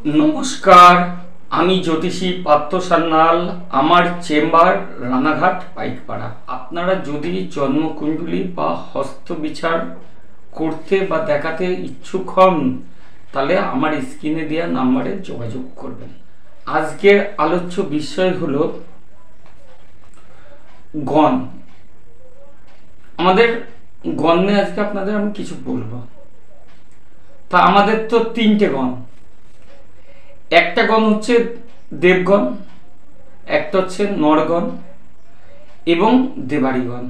নমস্কার, আমি জ্যোতিষী পার্থ সান্যাল। আমার চেম্বার রানাঘাট পাইকপাড়া। আপনারা যদি জন্মকুণ্ডলী বা হস্তবিচার করতে বা দেখাতে ইচ্ছুক হন তাহলে আমার স্ক্রিনে দেওয়া নাম্বারে যোগাযোগ করবেন। আজকের আলোচ্য বিষয় হলো গণ। আমাদের গণ নিয়ে আজকে আপনাদের আমি কিছু বলবো। তা আমাদের তো তিনটে গণ। একটা গণ হচ্ছে দেবগণ, একটা হচ্ছে নরগণ এবং দেবাড়িগণ।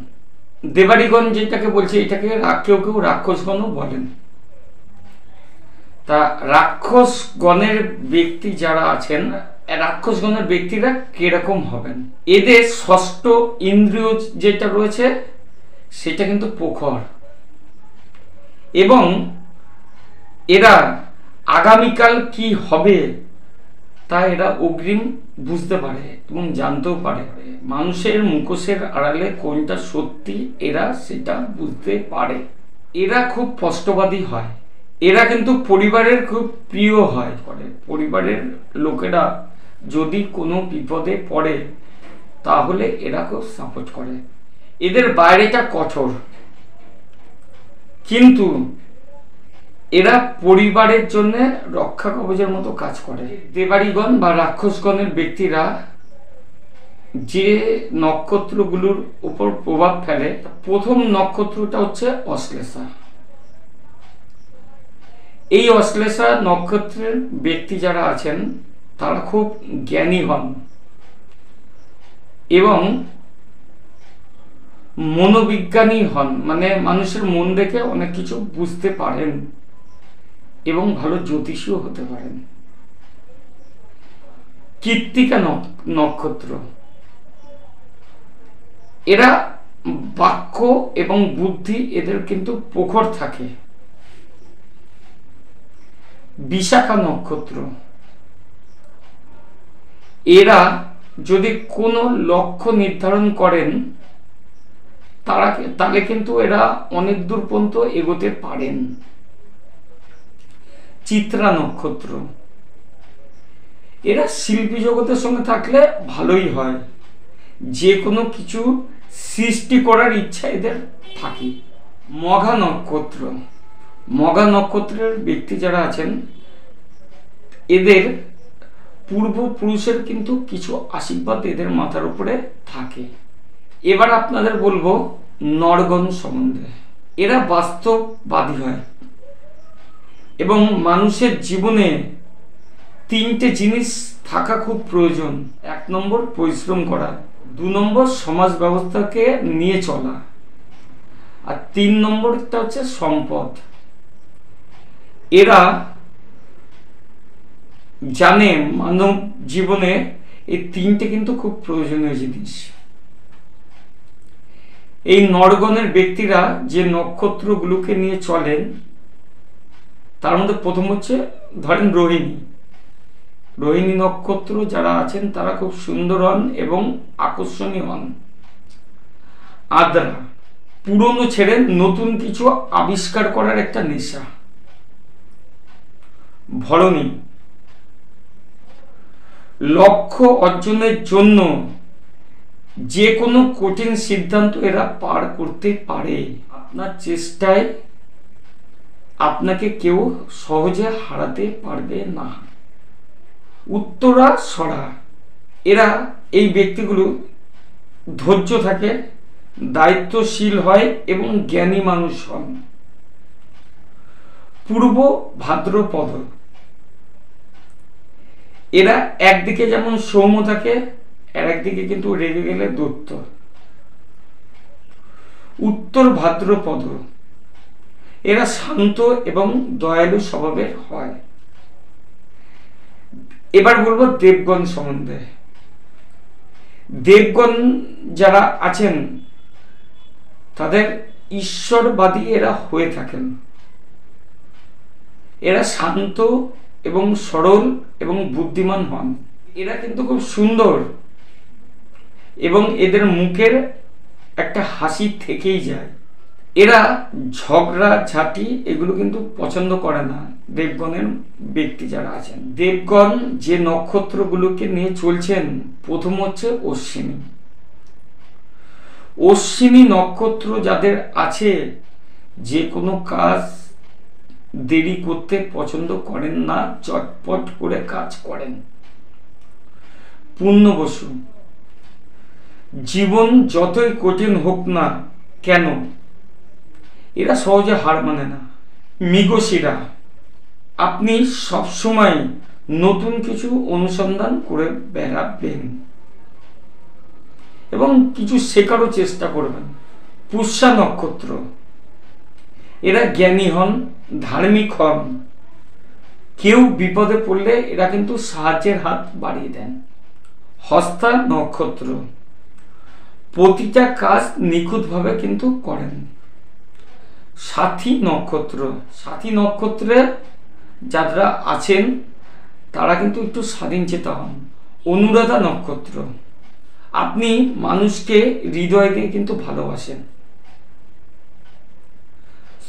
দেবাড়িগণ যেটাকে বলছে এটাকে কেউ কেউ রাক্ষসগণও বলেন। তা রাক্ষসগণের ব্যক্তি যারা আছেন, রাক্ষসগণের ব্যক্তিরা কিরকম হবেন? এদের ষষ্ঠ ইন্দ্রিয় যেটা রয়েছে সেটা কিন্তু প্রখর, এবং এরা আগামীকাল কি হবে তা এরা অগ্রিম বুঝতে পারে এবং জানতেও পারে। মানুষের মুখোশের আড়ালে কোনটা সত্যি এরা সেটা বুঝতে পারে। এরা খুব স্পষ্টবাদী হয়। এরা কিন্তু পরিবারের খুব প্রিয় হয়। পরিবারের লোকেরা যদি কোনো বিপদে পড়ে তাহলে এরা খুব সাপোর্ট করে। এদের বাইরেটা কঠোর, কিন্তু এরা পরিবারের জন্য রক্ষা কবচের মতো কাজ করে। দেবাড়িগণ বা রাক্ষসগণের ব্যক্তিরা যে নক্ষত্রগুলোর উপর প্রভাব ফেলে, প্রথম নক্ষত্রটা হচ্ছে অশ্লেষা। এই অশ্লেষা নক্ষত্রের ব্যক্তি যারা আছেন তারা খুব জ্ঞানী হন এবং মনোবিজ্ঞানী হন, মানে মানুষের মন দেখে অনেক কিছু বুঝতে পারেন এবং ভালো জ্যোতিষীও হতে পারেন। কৃত্তিকা নক্ষত্র, এরা বাক্য এবং বুদ্ধি এদের কিন্তু প্রখর থাকে। বিশাখা নক্ষত্র, এরা যদি কোনো লক্ষ্য নির্ধারণ করেন তাহলে কিন্তু এরা অনেক দূর পর্যন্ত এগোতে পারেন। চিত্রা নক্ষত্র, এরা শিল্পী জগতের সঙ্গে থাকলে ভালোই হয়, যে কোনো কিছু সৃষ্টি করার ইচ্ছা এদের থাকে। মঘা নক্ষত্র, মঘা নক্ষত্রের ব্যক্তি যারা আছেন এদের পূর্বপুরুষের কিন্তু কিছু আশীর্বাদ এদের মাথার উপরে থাকে। এবার আপনাদের বলবো নরগণ সম্বন্ধে। এরা বাস্তববাদী হয় এবং মানুষের জীবনে তিনটে জিনিস থাকা খুব প্রয়োজন। 1 নম্বর পরিশ্রম করা, 2 নম্বর সমাজ ব্যবস্থাকে নিয়ে চলা, আর 3 নম্বরটা হচ্ছে সম্পদ। এরা জানে মানব জীবনে এই তিনটে কিন্তু খুব প্রয়োজনীয় জিনিস। এই নরগণের ব্যক্তিরা যে নক্ষত্রগুলোকে নিয়ে চলেন তার মধ্যে প্রথম হচ্ছে ধরেন রোহিণী। রোহিণী নক্ষত্র যারা আছেন তারা খুব সুন্দর হন এবং আকর্ষণীয় হন। আদ্রা, পুরনো ছেড়ে নতুন কিছু আবিষ্কার করার একটা নেশা। ভরণী, লক্ষ্য অর্জনের জন্য যে কোনো কঠিন সিদ্ধান্ত এরা পার করতে পারে। আপনার চেষ্টায় আপনাকে কেউ সহজে হারাতে পারবে না। উত্তরা সরা, এরা এই ব্যক্তিগুলো ধৈর্য থাকে, দায়িত্বশীল হয় এবং জ্ঞানী মানুষ হন। পূর্ব ভাদ্রপদ, এরা একদিকে যেমন সৌম্য থাকে আর একদিকে কিন্তু রেগে গেলে দৈত্য। উত্তর ভাদ্রপদ, এরা শান্ত এবং দয়ালু স্বভাবের হয়। এবার বলবো দেবগণ সম্বন্ধে। দেবগণ যারা আছেন তাদের ঈশ্বরবাদী এরা হয়ে থাকেন। এরা শান্ত এবং সরল এবং বুদ্ধিমান হন। এরা কিন্তু খুব সুন্দর এবং এদের মুখের একটা হাসি থেকেই যায়। এরা ঝগড়া ঝাঁটি এগুলো কিন্তু পছন্দ করে না দেবগণের ব্যক্তি যারা আছেন। দেবগণ যে নক্ষত্রগুলোকে নিয়ে চলছেন, প্রথম হচ্ছে অশ্বিনী। অশ্বিনী নক্ষত্র যাদের আছে, যে কোনো কাজ দেরি করতে পছন্দ করেন না, চটপট করে কাজ করেন। পুণ্যবসু, জীবন যতই কঠিন হোক না কেন এরা সহজে হার মানে না। মৃগশিরা, আপনি সবসময় নতুন কিছু অনুসন্ধান করে বেড়াবেন এবং কিছু শেখারও চেষ্টা করবেন। পুষ্যা নক্ষত্র, এরা জ্ঞানী হন, ধার্মিক হন, কেউ বিপদে পড়লে এরা কিন্তু সাহায্যের হাত বাড়িয়ে দেন। হস্তা নক্ষত্র, প্রতিটা কাজ নিখুঁতভাবে কিন্তু করেন। সাথী নক্ষত্র, সাথী নক্ষত্রে যারা আছেন তারা কিন্তু একটু স্বাধীন চেতা হন। অনুরাধা নক্ষত্র, আপনি মানুষকে হৃদয় দিয়ে কিন্তু ভালোবাসেন।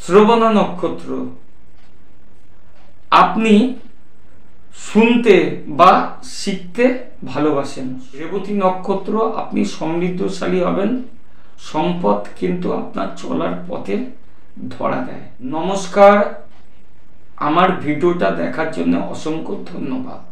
শ্রবণা নক্ষত্র, আপনি শুনতে বা শিখতে ভালোবাসেন। রেবতী নক্ষত্র, আপনি সমৃদ্ধশালী হবেন, সম্পদ কিন্তু আপনার চলার পথে ধরা দেয়। নমস্কার, আমার ভিডিওটা দেখার জন্য অসংখ্য ধন্যবাদ।